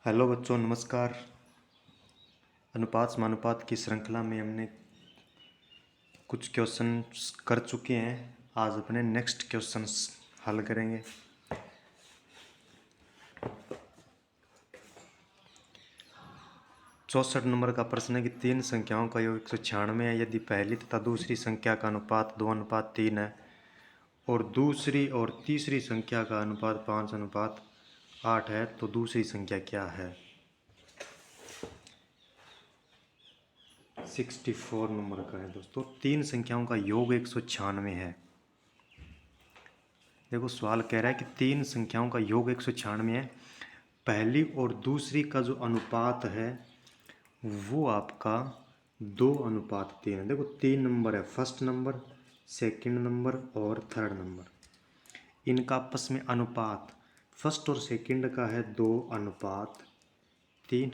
Hello बच्चों, नमस्कार। अनुपात समानुपात की श्रृंखला में हमने कुछ क्वेश्चन कर चुके हैं। आज अपने नेक्स्ट क्वेश्चंस हल करेंगे। चौसठ नंबर का प्रश्न है कि तीन संख्याओं का योग 196 है यदि पहली तथा दूसरी संख्या का अनुपात 2:3 है और दूसरी और तीसरी संख्या का अनुपात 5:8 है तो दूसरी संख्या क्या है। 64 नंबर का है दोस्तों। तीन संख्याओं का योग 196 है। देखो सवाल कह रहा है कि तीन संख्याओं का योग 196 है। पहली और दूसरी का जो अनुपात है वो आपका 2:3 है। देखो 3 नंबर है, फर्स्ट नंबर, सेकंड नंबर और थर्ड नंबर। इनका आपस में अनुपात फर्स्ट और सेकंड का है 2:3,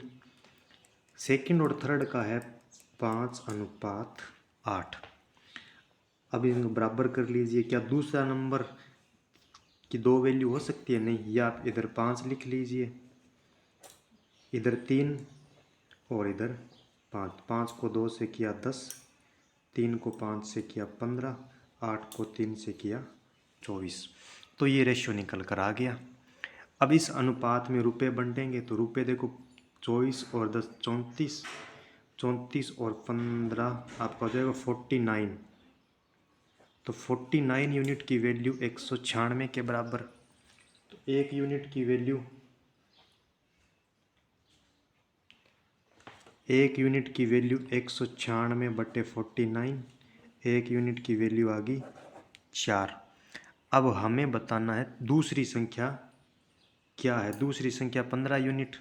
सेकंड और थर्ड का है 5:8। अब इनको बराबर कर लीजिए। क्या दूसरा नंबर की दो वैल्यू हो सकती है? नहीं। या आप इधर 5 लिख लीजिए, इधर 3 और इधर 5। 5 को 2 से किया 10, 3 को 5 से किया 15, 8 को 3 से किया 24। तो ये रेशियो निकल कर आ गया। अब इस अनुपात में रुपए बंटेंगे तो रुपए देखो 24 और 10 34, 34 और 15 आपका हो जाएगा 49। तो 49 यूनिट की वैल्यू 196 के बराबर। तो एक यूनिट की वैल्यू 196/49। एक यूनिट की वैल्यू आ गई 4। अब हमें बताना है दूसरी संख्या क्या है। दूसरी संख्या 15 यूनिट।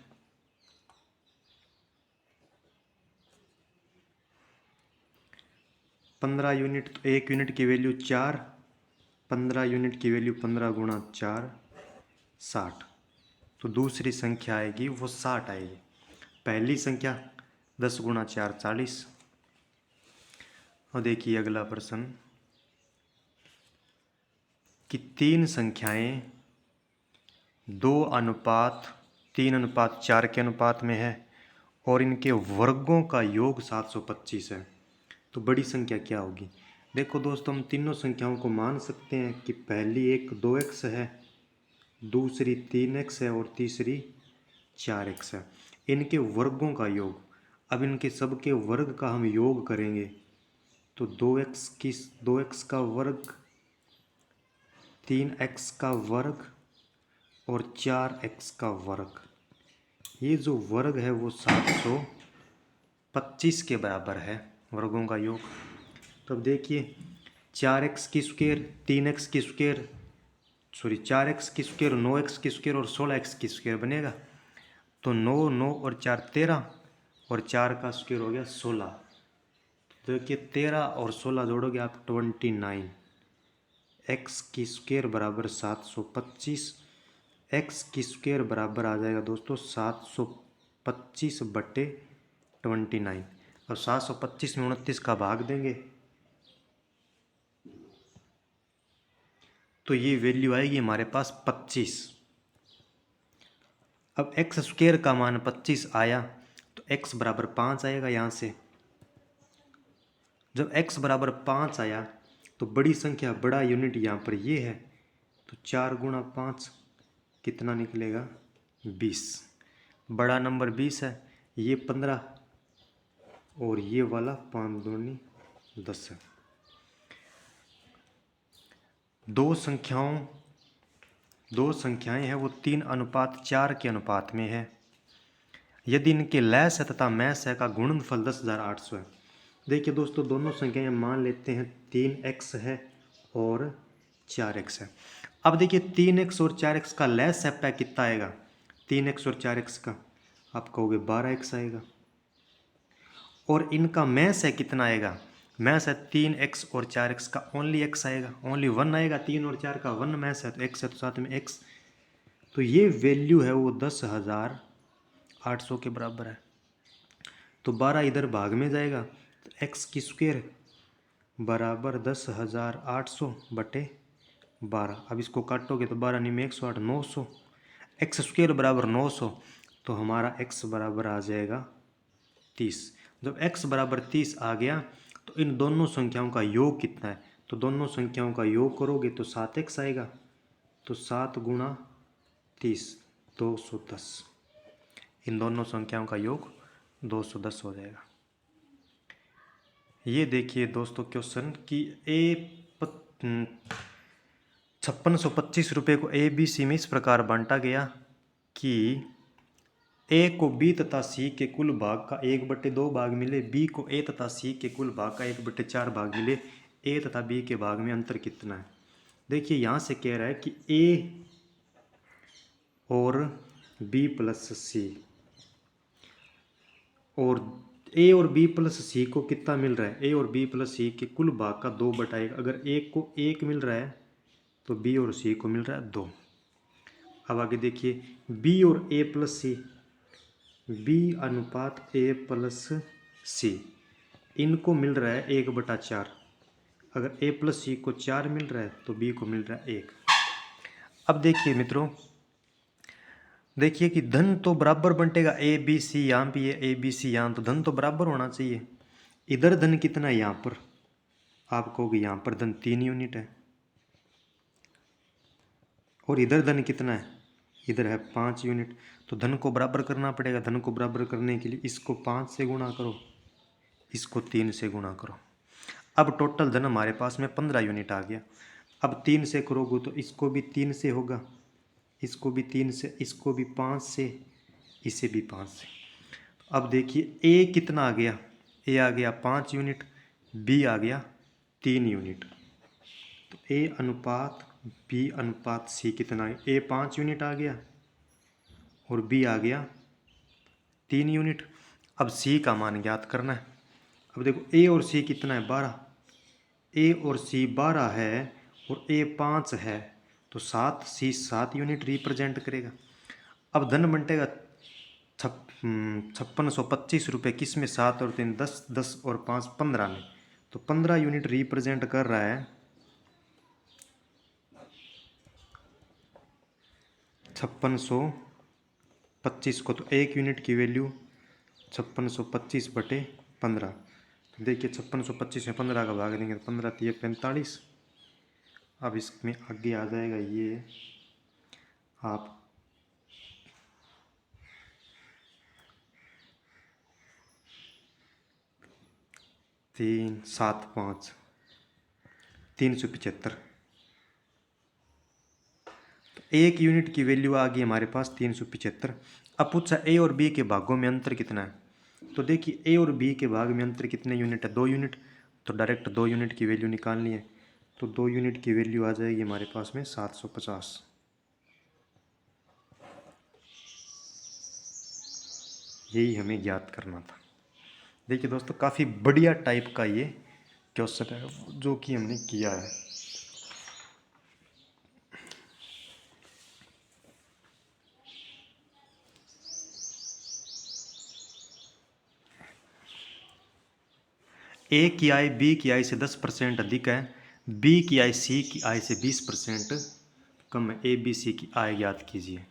तो एक यूनिट की वैल्यू 4। 15 यूनिट की वैल्यू 15 गुणा 4 60। तो दूसरी संख्या आएगी वो 60 आएगी। पहली संख्या 10 गुणा 4 40। और देखिए अगला प्रश्न कि तीन संख्याएं 2:3:4 के अनुपात में है और इनके वर्गों का योग 725 है तो बड़ी संख्या क्या होगी। देखो दोस्तों, हम तीनों संख्याओं को मान सकते हैं कि पहली एक 2x है, दूसरी 3x है और तीसरी 4x है। इनके वर्गों का योग, अब इनके सबके वर्ग का हम योग करेंगे तो 2x का वर्ग, 3x का वर्ग और 4x का वर्ग। ये जो वर्ग है वो 725 के बराबर है, वर्गों का योग। तो अब देखिए 4x की स्क्वायर, 3x की स्क्वायर, 4x की स्क्वायर, 9x की स्क्वायर और 16x की स्क्वायर बनेगा। तो 9, 9 और 4 13 और 4 का स्क्वायर हो गया 16। तो देखिए 13 और 16 जोड़ोगे आप 29। x की स्क्वायर बराबर 725। x की स्क्वायर बराबर आ जाएगा दोस्तों 725/29। और 725 में 29 का भाग देंगे तो ये वैल्यू आएगी हमारे पास 25। अब एक्स स्क्वायर का मान 25 आया तो x बराबर 5 आएगा। यहाँ से जब x बराबर 5 आया तो बड़ी संख्या, बड़ा यूनिट यहाँ पर ये है तो 4 गुणा 5 कितना निकलेगा 20। बड़ा नंबर 20 है, ये 15 और ये वाला 5 दूनी 10 है। दो संख्याएं हैं वो 3:4 के अनुपात में है यदि इनके लैस है तथा मैस है का गुणनफल 10,800 है। देखिए दोस्तों, दोनों संख्याएं मान लेते हैं 3x है और 4x है। अब देखिए 3x और 4x का लैस है कितना आएगा। 3x और 4x का आप कहोगे 12x आएगा। और इनका मैस है कितना आएगा। मैस है 3x और 4x का ओनली x आएगा, ओनली 1 आएगा। 3 और 4 का 1 मैस है तो x है तो साथ में x। तो ये वैल्यू है वो 10,800 के बराबर है। तो 12 इधर भाग में जाएगा तो x की स्क्वायर बराबर 10,800/12। अब इसको काटोगे तो 12 में 108, 900। एक्स स्क्वायर बराबर 900। तो हमारा x बराबर आ जाएगा 30। जब x बराबर 30 आ गया तो इन दोनों संख्याओं का योग कितना है, तो दोनों संख्याओं का योग करोगे तो 7x आएगा। तो 7 गुणा 30 210, इन दोनों संख्याओं का योग 210 हो जाएगा। ये देखिए दोस्तों क्वेश्चन कि 5625 रुपये को ए बी सी में इस प्रकार बांटा गया कि ए को बी तथा सी के कुल भाग का 1/2 भाग मिले, बी को ए तथा सी के कुल भाग का 1/4 भाग मिले, ए तथा बी के भाग में अंतर कितना है। देखिए यहाँ से कह रहा है कि ए और बी प्लस सी, और ए और बी प्लस सी को कितना मिल रहा है, ए और बी प्लस सी के कुल भाग का 2/1। अगर ए को 1 मिल रहा है तो बी और सी को मिल रहा है 2। अब आगे देखिए बी और ए प्लस सी, बी अनुपात ए प्लस सी, इनको मिल रहा है 1/4। अगर ए प्लस सी को 4 मिल रहा है तो बी को मिल रहा है 1। अब देखिए मित्रों, देखिए कि धन तो बराबर बंटेगा, ए बी सी यहाँ भी है, ए बी सी यहाँ, तो धन तो बराबर होना चाहिए। इधर धन कितना है यहाँ पर, आप कहोगे यहाँ पर धन 3 यूनिट है, और इधर धन कितना है, इधर है 5 यूनिट। तो धन को बराबर करना पड़ेगा। धन को बराबर करने के लिए इसको 5 से गुणा करो, इसको 3 से गुणा करो। अब टोटल धन हमारे पास में 15 यूनिट आ गया। अब 3 से करोगे तो इसको भी 3 से होगा, इसको भी 3 से, इसको भी 5 से, इसे भी 5 से। अब देखिए ए कितना आ गया, ए आ गया 5 यूनिट, बी आ गया 3 यूनिट। तो ए अनुपात बी अनुपात सी कितना है, ए 5 यूनिट आ गया और बी आ गया 3 यूनिट। अब सी का मान ज्ञात करना है। अब देखो ए और सी कितना है 12, ए और सी 12 है और ए 5 है, तो 7, सी 7 यूनिट रिप्रेजेंट करेगा। अब धन बंटेगा 5625 रुपये, किस में 7 और 3 10, 10 और 5 15 में, तो 15 यूनिट रिप्रेजेंट कर रहा है 5625 को। तो 1 यूनिट की वैल्यू 5625/15। तो देखिए 5625 में 15 का भाग देंगे तो 15 3 45। अब इसमें आगे आ जाएगा ये आप 3 7 5 375। तो 1 यूनिट की वैल्यू आ गई हमारे पास 375। अब पूछा ए और बी के भागों में अंतर कितना है, तो देखिए ए और बी के भाग में अंतर कितने यूनिट है, 2 यूनिट। तो डायरेक्ट 2 यूनिट की वैल्यू निकालनी है, तो 2 यूनिट की वैल्यू आ जाएगी हमारे पास में 750। यही हमें ज्ञात करना था। देखिए दोस्तों काफ़ी बढ़िया टाइप का ये क्वेश्चन है जो कि हमने किया है। ए की आय बी की आय से 10% अधिक है, बी की आय सी की आय से 20% कम है, ए बी सी की आय ज्ञात कीजिए।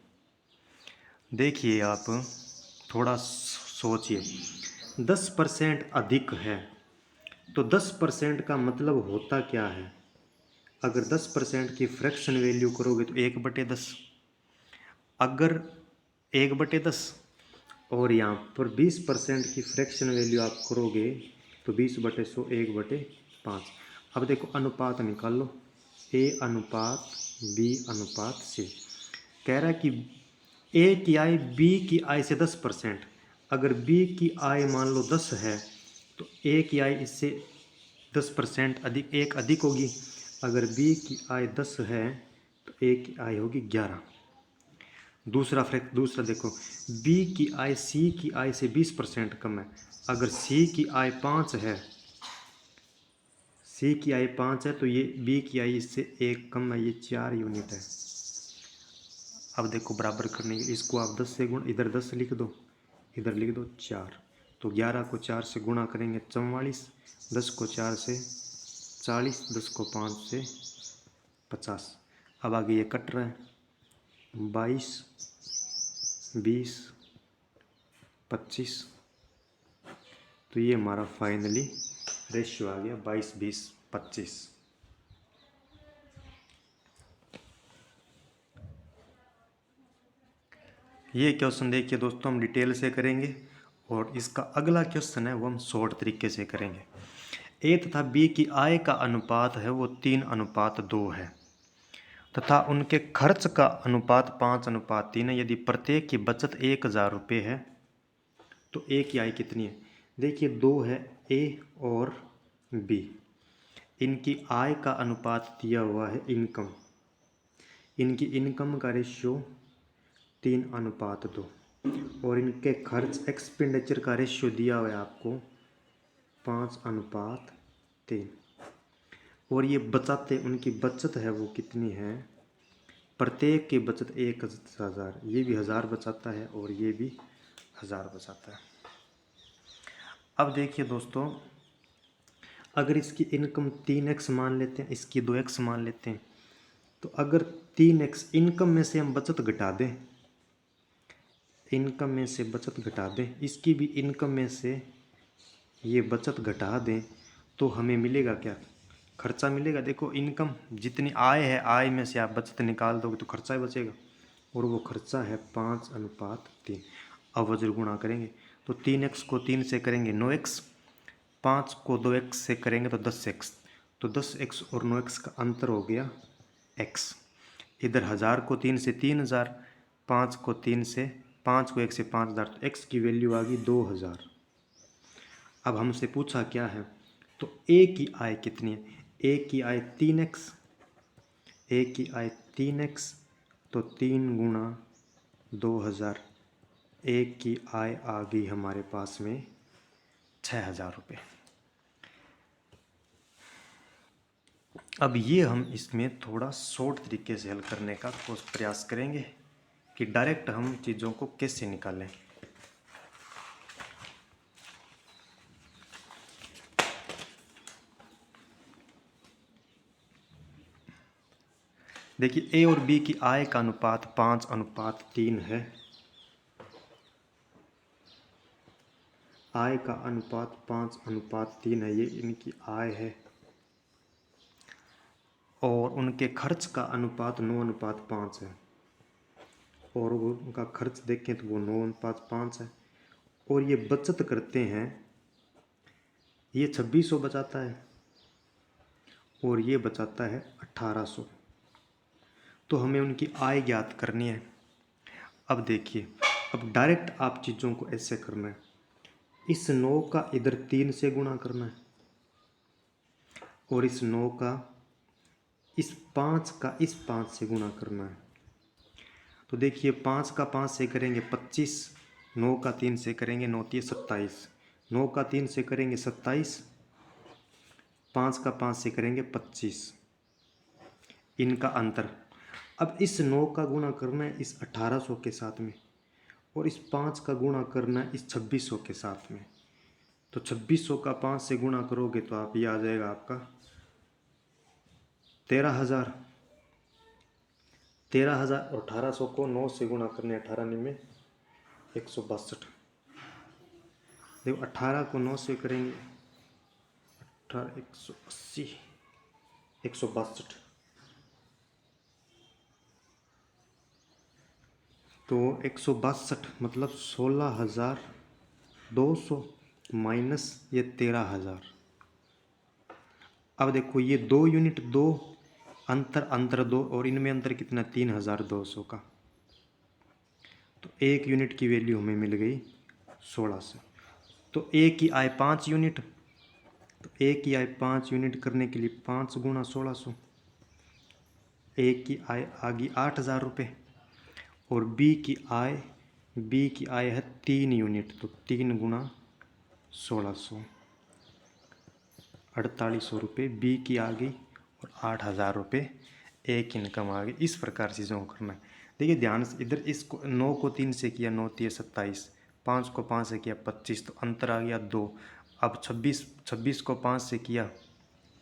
देखिए आप थोड़ा सोचिए, 10% अधिक है तो 10% का मतलब होता क्या है। अगर 10% की फ्रैक्शन वैल्यू करोगे तो 1/10, अगर 1/10, और यहाँ पर 20% की फ्रैक्शन वैल्यू आप करोगे तो 20/100 1/5। अब देखो अनुपात निकाल लो, ए अनुपात बी अनुपात सी। कह रहा है कि ए की आय बी की आय से 10%, अगर बी की आय मान लो 10 है तो ए की आय इससे 10% अधिक, एक अधिक होगी। अगर बी की आय 10 है तो ए की आय होगी 11। दूसरा देखो, बी की आय सी की आय से 20% कम है, अगर सी की आय 5 है, सी की आय 5 है तो ये बी की आय इससे 1 कम है, ये 4 यूनिट है। अब देखो बराबर करने के इसको आप 10 से गुण, इधर 10 लिख दो, इधर लिख दो 4, तो 11 को 4 से गुणा करेंगे 44, 10 को 4 से 40, 10 को 5 से 50। अब आगे ये कट रहा है 22 20 25। तो ये हमारा फाइनली रेशियो आ गया 22 20 25। ये क्वेश्चन देखिए दोस्तों हम डिटेल से करेंगे और इसका अगला क्वेश्चन है वो हम शॉर्ट तरीके से करेंगे। ए तथा बी की आय का अनुपात है वो 3:2 है तथा उनके खर्च का अनुपात 5:3 है। यदि प्रत्येक की बचत 1000 रुपये है तो ए की आय कितनी है। देखिए दो है ए और बी, इनकी आय का अनुपात दिया हुआ है इनकम, इनकी इनकम का रेशियो 3:2 और इनके खर्च एक्सपेंडिचर का रेशियो दिया हुआ है आपको 5:3। और ये बचाते उनकी बचत है वो कितनी है, प्रत्येक की बचत 1000, ये भी 1000 बचाता है और ये भी 1000 बचाता है। अब देखिए दोस्तों अगर इसकी इनकम 3x मान लेते हैं, इसकी 2x मान लेते हैं, तो अगर 3x इनकम में से हम बचत घटा दें, इनकम में से बचत घटा दें, इसकी भी इनकम में से ये बचत घटा दें तो हमें मिलेगा क्या, खर्चा मिलेगा। देखो इनकम जितनी आय है, आय में से आप बचत निकाल दोगे तो खर्चा ही बचेगा और वो खर्चा है 5:3। अब वज्र गुणा करेंगे तो 3x को 3 से करेंगे 9x, 5 को 2x से करेंगे तो 10x, तो 10x और 9x का अंतर हो गया x। इधर 1000 को 3 से 3000, 5 को 3 से 5 को 1 से 5000, तो x की वैल्यू आ गई 2000। अब हमसे पूछा क्या है, तो a की आय कितनी है, a की आय 3x, a की आय 3x तो 3 गुणा 2000, a की आय आ गई हमारे पास में 6000 रुपये। अब ये हम इसमें थोड़ा शॉर्ट तरीके से हल करने का प्रयास करेंगे कि डायरेक्ट हम चीज़ों को कैसे निकालें। देखिए ए और बी की आय का अनुपात 5:3 है, आय का अनुपात 5:3 है, ये इनकी आय है। और उनके खर्च का अनुपात 9:5 है और वो उनका खर्च देखें तो वो 9:5 है। और ये बचत करते हैं, ये 2600 बचाता है और ये बचाता है 1800। तो हमें उनकी आय ज्ञात करनी है। अब देखिए अब डायरेक्ट आप चीज़ों को ऐसे करना है, इस 9 का इधर 3 से गुणा करना है और इस 9 का इस 5 का इस 5 से गुणा करना है। तो देखिए 5 का 5 से करेंगे 25, 9 का 3 से करेंगे 9 3 27, 9 का 3 से करेंगे 27, 5 का 5 से करेंगे 25, इनका अंतर। अब इस 9 का गुणा करना है इस 1800 के साथ में और इस 5 का गुणा करना है इस 2600 के साथ में। तो 2600 का 5 से गुणा करोगे तो आप ये आ जाएगा आपका 13000। 13000 और 1800 को 9 से गुणा करने 18 में 162। देखो 18 को 9 से करेंगे 18 180 162। तो 162 मतलब 16200 माइनस ये 13000। अब देखो ये 2 यूनिट, 2 अंतर 2 और इनमें अंतर कितना 3200 का। तो 1 यूनिट की वैल्यू हमें मिल गई 1600। तो ए की आय 5 यूनिट, तो ए की आय 5 यूनिट करने के लिए 5 गुणा 1600, ए की आय आ गई 8000 रुपये। और बी की आय है 3 यूनिट, तो 3 गुणा 1600 4800 रुपये बी की आ गई और 8000 रुपये ए की इनकम आ गई। इस प्रकार चीज़ों को करना है। देखिए ध्यान से इधर इसको 9 को 3 से किया 9 3 27, 5 को 5 से किया 25, तो अंतर आ गया 2। अब 26 को 5 से किया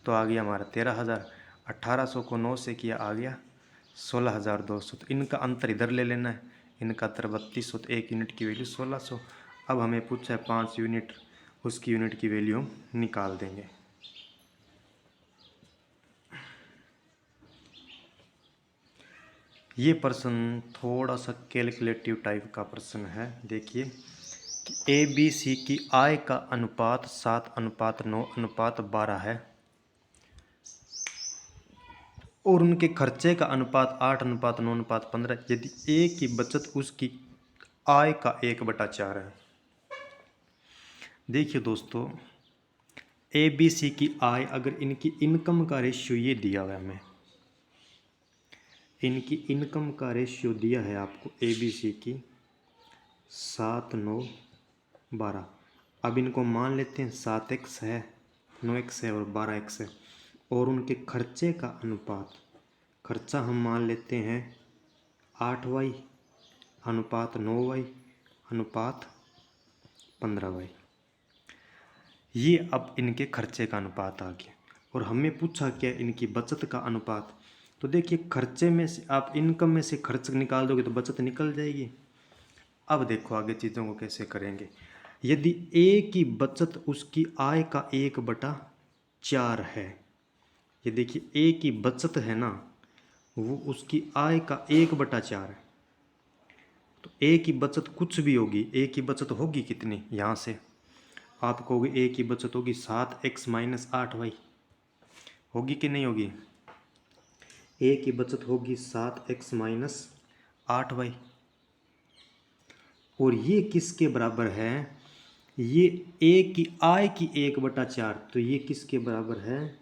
तो आ गया हमारा 13000, 1800 को 9 से किया आ गया 16200। तो इनका अंतर इधर ले लेना है, इनका अंतर 3200, तो 1 यूनिट की वैल्यू 1600। अब हमें पूछा है 5 यूनिट, उसकी यूनिट की वैल्यू निकाल देंगे। ये प्रश्न थोड़ा सा कैलकुलेटिव टाइप का प्रश्न है। देखिए कि ए बी सी की आय का अनुपात 7:9:12 है और उनके खर्चे का अनुपात 8:9:15। यदि ए की बचत उसकी आय का 1/4 है। देखिए दोस्तों, ए बी सी की आय, अगर इनकी इनकम का रेशियो ये दिया हुआ है हमें, इनकी इनकम का रेशियो दिया है आपको ए बी सी की 7:9:12। अब इनको मान लेते हैं 7x है, 9x है और 12x है। और उनके खर्चे का अनुपात, खर्चा हम मान लेते हैं 8y अनुपात 9y अनुपात 15y। ये अब इनके खर्चे का अनुपात आ गया। और हमें पूछा क्या, इनकी बचत का अनुपात। तो देखिए, खर्चे में से आप इनकम में से खर्च निकाल दोगे तो बचत निकल जाएगी। अब देखो आगे चीज़ों को कैसे करेंगे। यदि ए की बचत उसकी आय का 1/4 है, ये देखिए ए की बचत है ना, वो उसकी आय का 1/4 है। तो ए की बचत कुछ भी होगी, ए की बचत होगी कितनी, यहाँ से आप कहोगे ए की बचत होगी 7x - 8y। होगी कि नहीं होगी? ए की बचत होगी 7x - 8y। और ये किसके बराबर है? ये ए की आय की 1/4, तो ये किसके बराबर है?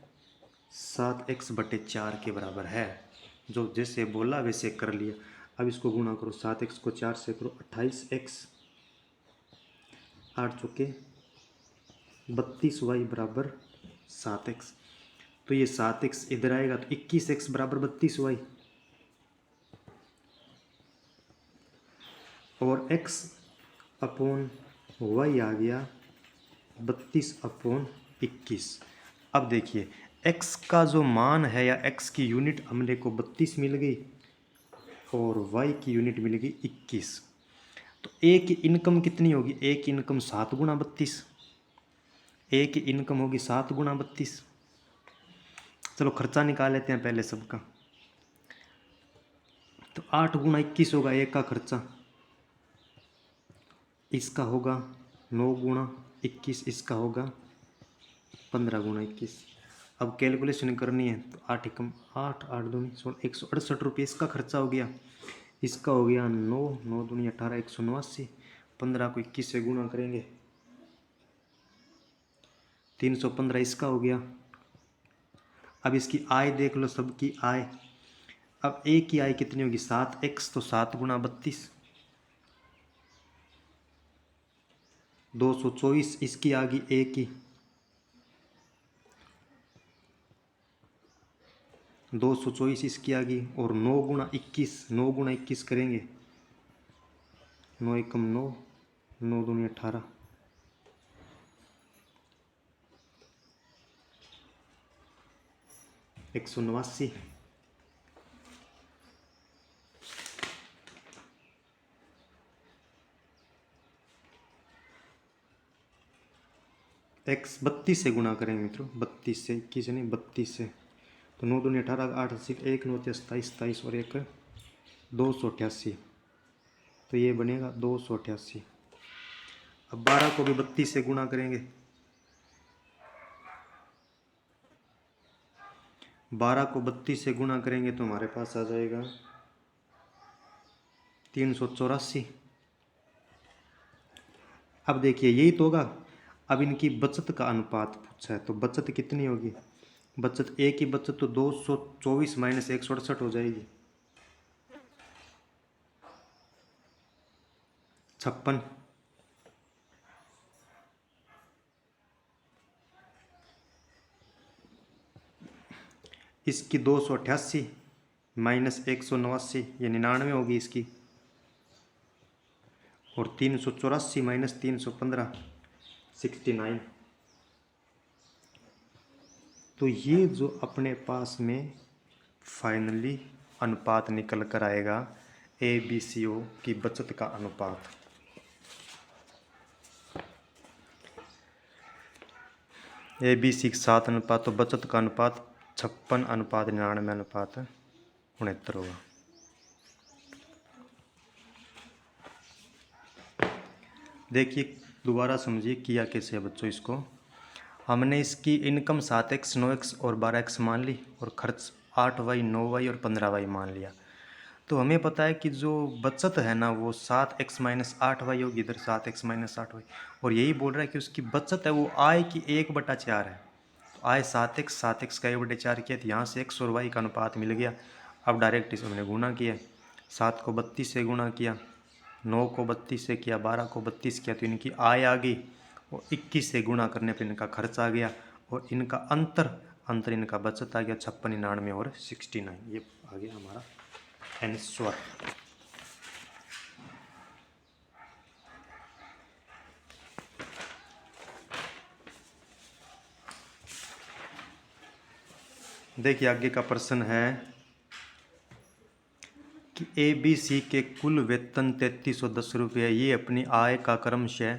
7x/4 के बराबर है। जो जैसे बोला वैसे कर लिया। अब इसको गुणा करो, 7x को 4 से करो, 28x, 8 चौके 32y बराबर 7x। तो ये 7x इधर आएगा तो 21x बराबर 32y। और x अपॉन y आ गया 32/21। अब देखिए, x का जो मान है या x की यूनिट हमने को 32 मिल गई और y की यूनिट मिल गई 21। तो a की इनकम कितनी होगी? a की इनकम 7 गुणा 32। a की इनकम होगी 7 गुणा 32। चलो खर्चा निकाल लेते हैं पहले सबका। तो 8 गुणा 21 होगा एक का खर्चा, इसका होगा 9 गुणा 21, इसका होगा 15 गुणा 21। अब कैलकुलेशन करनी है तो 8 एकम 8, 8 दूनी 168 रुपये इसका खर्चा हो गया। इसका हो गया 9, 9 दूनी 18, 189। 15 को 21 से गुणा करेंगे 315 इसका हो गया। अब इसकी आय देख लो, सबकी आय। अब ए की आय कितनी होगी? 7x, तो 7 गुणा 32 224 इसकी आ गई ए की। 224 इसकी आ गई। और 9 गुणा 21, 9 गुणा 21 करेंगे, 9 एकम 9, 9 दूनी 18, 189। x 32 से गुणा करेंगे मित्रों, 32 से, 21 से नहीं, 32 से। तो 9 दूनी 18, 8 सिर्फ 1 9 27, 27 और 1 288। तो ये बनेगा 288। अब 12 को भी 32 से गुणा करेंगे, 12 को 32 से गुणा करेंगे तो हमारे पास आ जाएगा 384। अब देखिए यही तो होगा। अब इनकी बचत का अनुपात पूछा है, तो बचत कितनी होगी? बचत ए की बचत तो 224 - 168 हो जाएगी, 56। इसकी 288 - 189, ये 99 होगी इसकी। और 384 - 315 69। तो ये जो अपने पास में फाइनली अनुपात निकल कर आएगा ए बी सी ओ की बचत का अनुपात। ABC 7 अनुपात, तो बचत का अनुपात 56:99:69 होगा। देखिए दोबारा समझिए किया कैसे है बच्चों। इसको हमने इसकी इनकम 7x 9x और 12x मान ली और खर्च 8y 9y और 15y मान लिया। तो हमें पता है कि जो बचत है ना वो 7x माइनस 8y होगी, इधर 7x माइनस 8y, और यही बोल रहा है कि उसकी बचत है वो आय की 1/4 है। तो आय 7x का 1/4 किया, तो यहाँ से x और y का अनुपात मिल गया। अब डायरेक्ट इसे हमने गुणा किया, 7 को 32 से गुणा किया, 9 को 32 से किया, 12 को 32 किया, तो इनकी आय आ गई, और 21 से गुणा करने पर इनका खर्च आ गया, और इनका अंतर इनका बचत आ गया 56, 99 और 69। ये आ गया हमारा आंसर। देखिए आगे का प्रश्न है कि ABC के कुल वेतन 3310 रुपये, ये अपनी आय का क्रमशः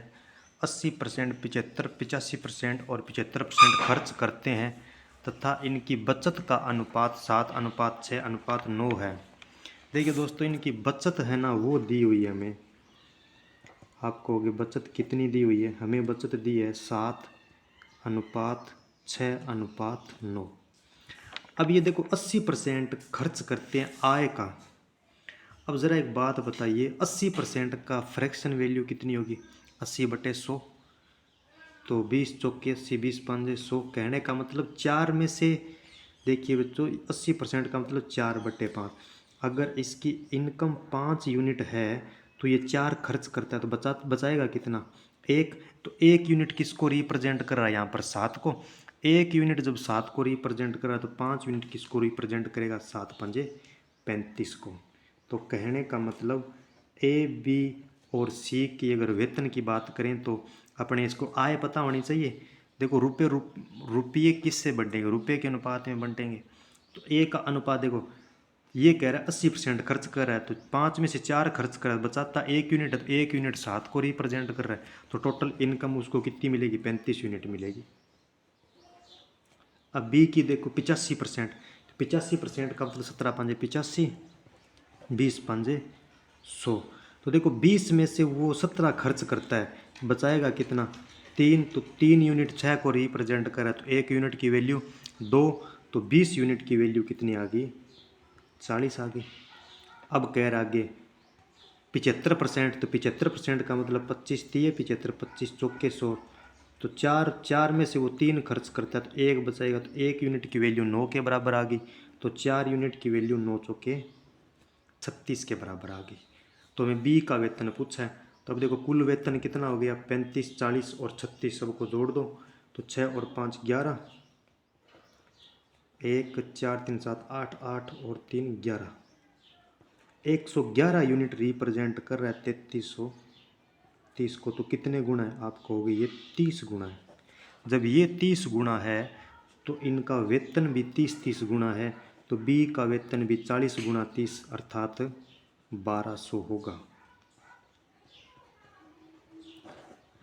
80%, 75%, 85% और 75% खर्च करते हैं तथा इनकी बचत का अनुपात 7:6:9 है। देखिए दोस्तों इनकी बचत है ना वो दी हुई है हमें। आप कहोगे बचत कितनी दी हुई है? हमें बचत दी है 7:6:9। अब ये देखो 80% खर्च करते हैं आय का। अब ज़रा एक बात बताइए, 80% का फ्रैक्शन वैल्यू कितनी होगी? 80/100, तो 20 चौके 80, 20 पंजे 100। कहने का मतलब 4 में से, देखिए बच्चों 80% का मतलब 4/5। अगर इसकी इनकम 5 यूनिट है तो ये 4 खर्च करता है, तो बचाएगा कितना? 1। तो 1 यूनिट किसको रिप्रेजेंट कर रहा है यहाँ पर? 7 को। 1 यूनिट जब 7 को रिप्रेजेंट कर रहा है तो 5 यूनिट किसको रिप्रेजेंट करेगा? 7 पंजे 35 को। तो कहने का मतलब A, B और C की अगर वेतन की बात करें तो अपने इसको आय पता होनी चाहिए। देखो रुपये किससे बंटेंगे? रुपये के अनुपात में बंटेंगे। तो ए का अनुपात देखो, ये कह रहा है 80% खर्च कर रहा है, तो 5 में से 4 खर्च कर रहा है, बचाता 1 यूनिट है, तो 1 यूनिट 7 को रिप्रेजेंट कर रहा है, तो टोटल इनकम उसको कितनी मिलेगी? 35 यूनिट मिलेगी। अब बी की देखो 85%, 85% का मतलब 17 पंजे 85, 20 पंजे 100। तो देखो 20 में से वो 17 खर्च करता है, बचाएगा कितना? 3। तो 3 यूनिट 6 को रिप्रेजेंट करा, तो 1 यूनिट की वैल्यू 2, तो 20 यूनिट की वैल्यू कितनी आ गई? 40 आ गई। अब कह रहा आगे 75%, तो 75% का मतलब 25 दिए 75, 25 चौके 100, तो 4 में से वो 3 खर्च करता है, तो 1 बचाएगा, तो 1 यूनिट की वैल्यू 9 के बराबर आ गई, तो 4 यूनिट की वैल्यू 9 चौके 36 के बराबर आ गई। तो हमें बी का वेतन पूछा है, तो अब देखो कुल वेतन कितना हो गया? 35, 40 और 36 सबको जोड़ दो, तो 6 और 5 11, 1 4 3 7 8, 8 और 3 11, 111 यूनिट रिप्रेजेंट कर रहा है 3330 को। तो कितने गुना है? आप कहोगे ये 30 गुना है। जब ये 30 गुना है तो इनका वेतन भी 30 गुना है, तो बी का वेतन भी 40 गुना 30 अर्थात 1200 होगा।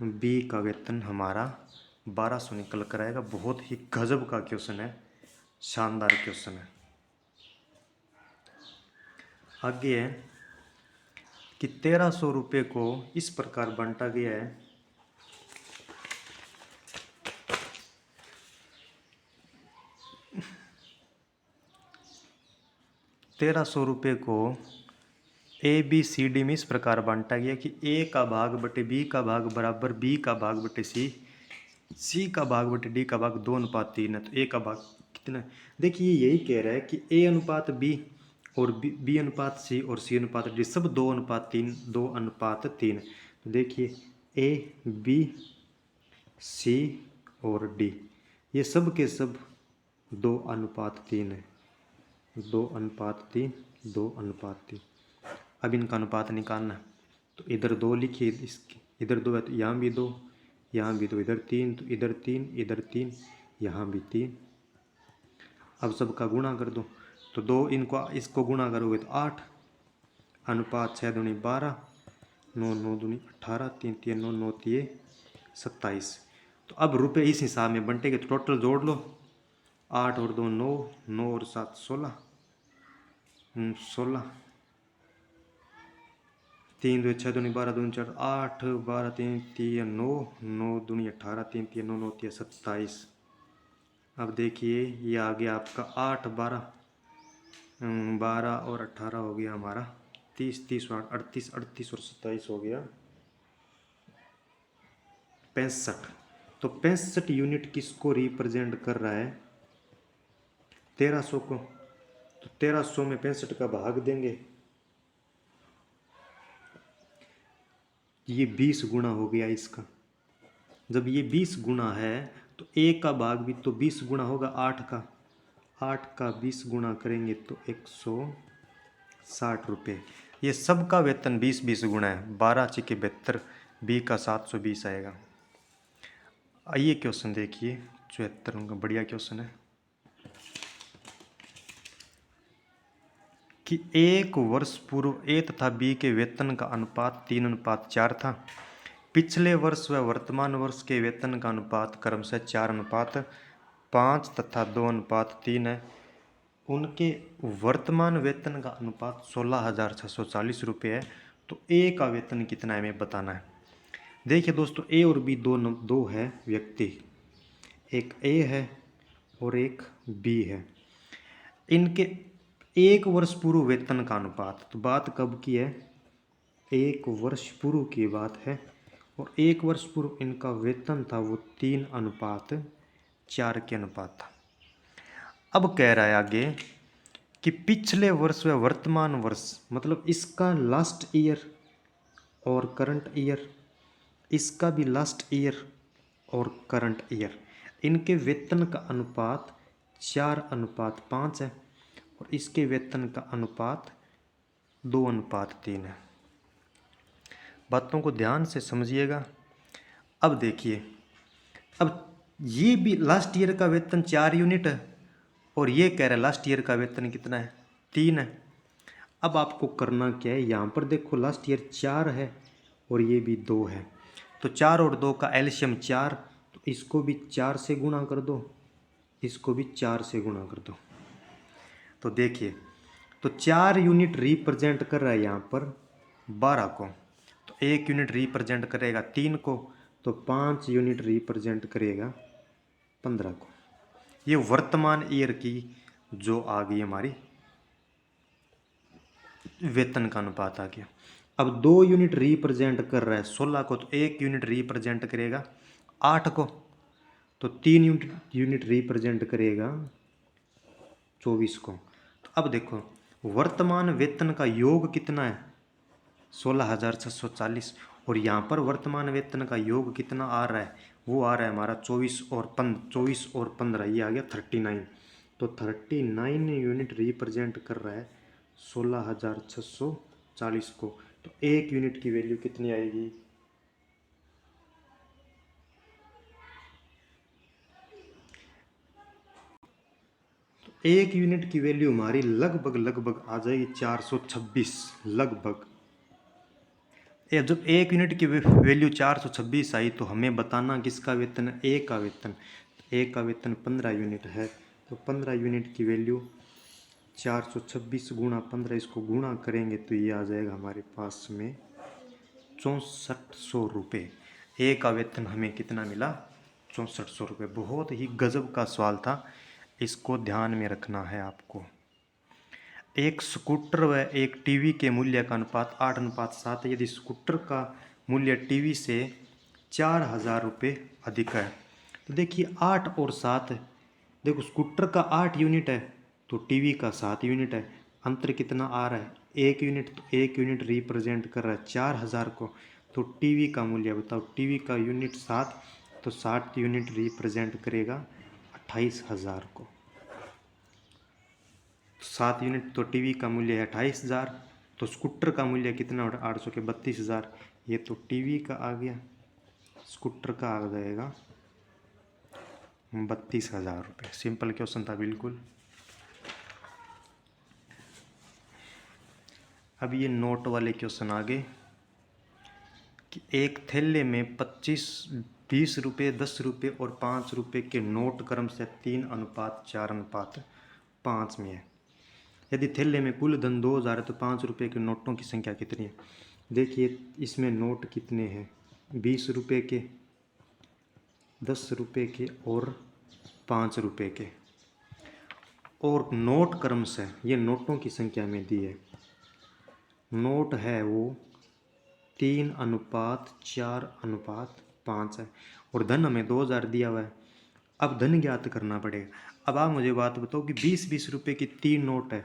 बी का वेतन हमारा 1200 निकल कर आएगा। बहुत ही गजब का क्वेश्चन है, शानदार क्वेश्चन है। आगे है कि 1300 रुपये को इस प्रकार बांटा गया है। ₹1300 को ABCD में इस प्रकार बांटा गया कि A का भाग बटे B का भाग बराबर B का भाग बटे C का भाग बटे D का भाग 2:3 है। तो A का भाग कितना है? देखिए यही कह रहा है कि A अनुपात B और B अनुपात C और C अनुपात D सब 2:3, 2:3 है। तो देखिए A, B, C और D ये सब के सब 2:3 है। 2:3, 2:3। अब इनका अनुपात निकालना है, तो इधर 2 लिखिए, इसके इधर 2 है तो यहाँ भी 2, यहाँ भी 2, इधर 3, तो इधर 3, इधर 3, यहाँ भी 3। अब सबका गुणा कर दो, तो 2 इसको गुणा करोगे तो 8, अनुपात 6 दूनी 12, 9 9 दूनी 18, 3 3 9 9 3 27। तो अब रुपए इस हिसाब में बंटेंगे, तो टोटल जोड़ लो। 8 और 2 9, 9 और 7 16, 16, 3 2 6 दूनी 12, 2 4 8, 12 3 3 9, 9 दूनी 18, 3 3 9 9 3 27। अब देखिए ये आ गया आपका 8 12, 12 और 18 हो गया हमारा 30, 30 और 38, 38 और 27 हो गया 65। तो 65 यूनिट किसको रिप्रेजेंट कर रहा है? 1300 को। तो 1300 में 65 का भाग देंगे, ये 20 गुना हो गया इसका। जब ये 20 गुना है तो एक का भाग भी तो 20 गुना होगा 8 का। 8 का 20 गुना करेंगे तो 160 रुपये। ये सबका वेतन 20-20 गुना है। 12 छिके 72, बी का 720 आएगा। आइए क्वेश्चन देखिए 74 का बढ़िया क्वेश्चन है कि एक वर्ष पूर्व ए तथा बी के वेतन का अनुपात 3:4 था। पिछले वर्ष व वर्तमान वर्ष के वेतन का अनुपात क्रमशः 4:5 तथा 2:3 है। उनके वर्तमान वेतन का अनुपात 16,640 रुपये है। तो ए का वेतन कितना है हमें बताना है। देखिए दोस्तों, ए और बी दो है व्यक्ति, एक ए है और एक बी है। इनके एक वर्ष पूर्व वेतन का अनुपात, तो बात कब की है? एक वर्ष पूर्व की बात है। और एक वर्ष पूर्व इनका वेतन था वो 3:4 के अनुपात था। अब कह रहा है आगे कि पिछले वर्ष व वर्तमान वर्ष, मतलब इसका लास्ट ईयर और करंट ईयर, इसका भी लास्ट ईयर और करंट ईयर, इनके वेतन का अनुपात 4:5 है और इसके वेतन का अनुपात 2:3 है। बातों को ध्यान से समझिएगा। अब देखिए, अब ये भी लास्ट ईयर का वेतन 4 यूनिट है और ये कह रहा है लास्ट ईयर का वेतन कितना है? 3 है। अब आपको करना क्या है, यहाँ पर देखो लास्ट ईयर 4 है और ये भी 2 है, तो 4 और 2 का एलसीएम 4, तो इसको भी 4 से गुणा कर दो, इसको भी 4 से गुणा कर दो। तो देखिए, तो 4 यूनिट रिप्रेजेंट कर रहा है यहाँ पर 12 को, तो 1 यूनिट रिप्रेजेंट करेगा 3 को, तो 5 यूनिट रिप्रेजेंट करेगा 15 को। ये वर्तमान ईयर की जो आ गई हमारी वेतन का अनुपात आ गया। अब 2 यूनिट रिप्रेजेंट कर रहा है 16 को, तो 1 यूनिट रिप्रेजेंट करेगा 8 को, तो 3 यूनिट रिप्रेजेंट करेगा 24 को। तो अब देखो वर्तमान वेतन का योग कितना है? 16,640, और यहाँ पर वर्तमान वेतन का योग कितना आ रहा है? वो आ रहा है हमारा 24 और 15, ये आ गया 39। तो 39 यूनिट रिप्रेजेंट कर रहा है 16,640 को। तो 1 यूनिट की वैल्यू कितनी आएगी? तो 1 यूनिट की वैल्यू हमारी लगभग आ जाएगी 426 लगभग। जब 1 यूनिट की वैल्यू 426 आई तो हमें बताना किसका वेतन है? ए का वेतन। ए का वेतन 15 यूनिट है, तो 15 यूनिट की वैल्यू 426 गुणा 15, इसको गुणा करेंगे तो ये आ जाएगा हमारे पास में 6400 रुपये। ए का वेतन हमें कितना मिला? 6400 रुपये। बहुत ही गजब का सवाल था, इसको ध्यान में रखना है आपको। एक स्कूटर व एक टीवी के मूल्य का अनुपात 8:7 है। यदि स्कूटर का मूल्य टीवी से 4,000 रुपये अधिक है, तो देखिए 8 और 7, देखो स्कूटर का 8 यूनिट है तो टीवी का 7 यूनिट है, अंतर कितना आ रहा है? 1 यूनिट। तो 1 यूनिट रिप्रेजेंट कर रहा है 4,000 को, तो टीवी का मूल्य बताओ। टीवी का यूनिट 7, तो 7 यूनिट रिप्रेजेंट करेगा 28,000 को। 7 यूनिट, तो टीवी का मूल्य है 28,000, तो स्कूटर का मूल्य कितना हो रहा है? 800 के 32,000। ये तो टीवी का आ गया, स्कूटर का आ जाएगा 32,000 रुपये। सिंपल क्वेश्चन था बिल्कुल। अब ये नोट वाले क्वेश्चन आ गए कि एक थैले में 25 20 रुपये, 10 रुपये और 5 रुपये के नोट क्रम से 3:4:5 में है। यदि थैले में कुल धन 2000 है तो 5 रुपये के नोटों की संख्या कितनी है? देखिए इसमें नोट कितने हैं, 20 रुपये के, 10 रुपये के और 5 रुपये के। और नोट क्रम से ये नोटों की संख्या में दी है। नोट है वो 3:4:5 है और धन हमें 2000 दिया हुआ है। अब धन ज्ञात करना पड़ेगा। अब आप मुझे बात बताओ कि 20-20 रुपये की 3 नोट है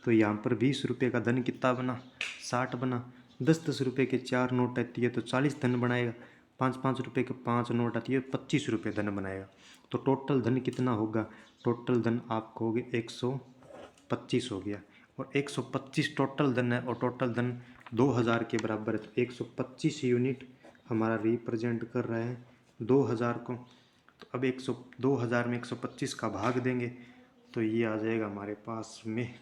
तो यहाँ पर 20 रुपये का धन कितना बना? 60 बना। 10-10 रुपये के 4 नोट आती है तो 40 धन बनाएगा। 5-5 रुपये के 5 नोट आती है 25 रुपये धन बनाएगा। तो टोटल धन कितना होगा? टोटल धन आपको हो गया 125 हो गया। और 125 टोटल धन है और टोटल धन 2000 के बराबर है। तो 125 यूनिट हमारा रिप्रेजेंट कर रहा है 2000 को। तो अब 2000 में 125 का भाग देंगे तो ये आ जाएगा हमारे पास में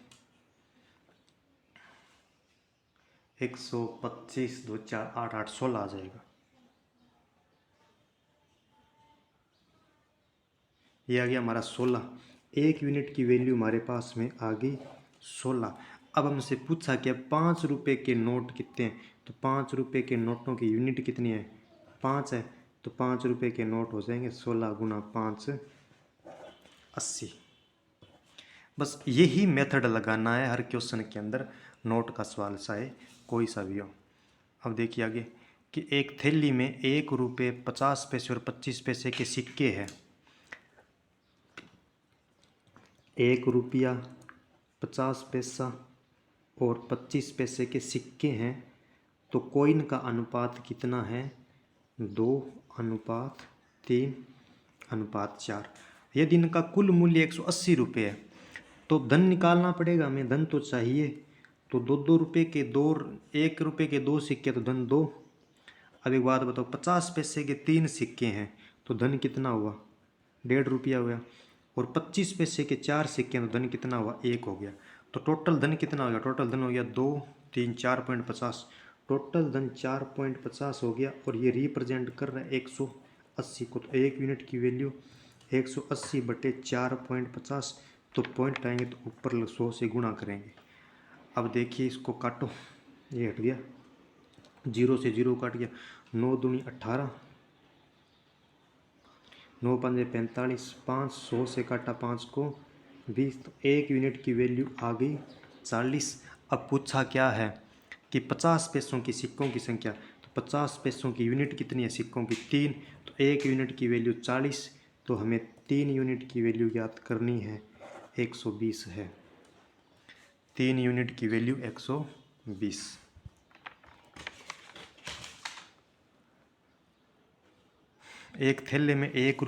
125 2 4 8 8 16 आ जाएगा। ये आ गया हमारा 16। 1 यूनिट की वैल्यू हमारे पास में आ गई 16। अब हमसे पूछा कि 5 रुपये के नोट कितने हैं? तो 5 रुपये के नोटों की यूनिट कितनी है? 5 है। तो 5 रुपये के नोट हो जाएंगे 16 गुना 5 80। बस यही मेथड लगाना है हर क्वेश्चन के अंदर, नोट का सवाल चाहे कोई सा भी हो। अब देखिए आगे कि एक थैली में 1 रुपये 50 पैसे और 25 पैसे के सिक्के हैं। 1 रुपया 50 पैसा और 25 पैसे के सिक्के हैं तो कॉइन का अनुपात कितना है? 2:3:4। यदि इनका कुल मूल्य 180 रुपये है तो धन निकालना पड़ेगा हमें। धन तो चाहिए तो 2-2 रुपये के 2, 1 रुपये के 2 सिक्के तो धन 2। अब एक बात बताओ, 50 पैसे के 3 सिक्के हैं तो धन कितना हुआ? 1.5 रुपया हुआ। और 25 पैसे के 4 सिक्के हैं तो धन कितना हुआ? 1 हो गया। तो टोटल धन कितना हो गया? टोटल धन हो गया 2 3 4.50। टोटल धन 4.50 हो गया और ये रिप्रेजेंट कर रहा है 180 को। तो 1 यूनिट की वैल्यू 180/4.50। तो पॉइंट आएंगे तो ऊपर 100 से गुणा करेंगे। अब देखिए इसको काटो, ये हट गया, 0 से 0 काट गया। 9 दूनी 18, 9 पंजे 45, 500 से काटा 5 को 20। तो 1 यूनिट की वैल्यू आ गई 40। अब पूछा क्या है कि 50 पैसों की सिक्कों की संख्या। तो 50 पैसों की यूनिट कितनी है? सिक्कों की 3। तो 1 यूनिट की वैल्यू 40। तो हमें 3 यूनिट की वैल्यू ज्ञात करनी है, 120 है। 3 यूनिट की वैल्यू 120। एक थैले में 1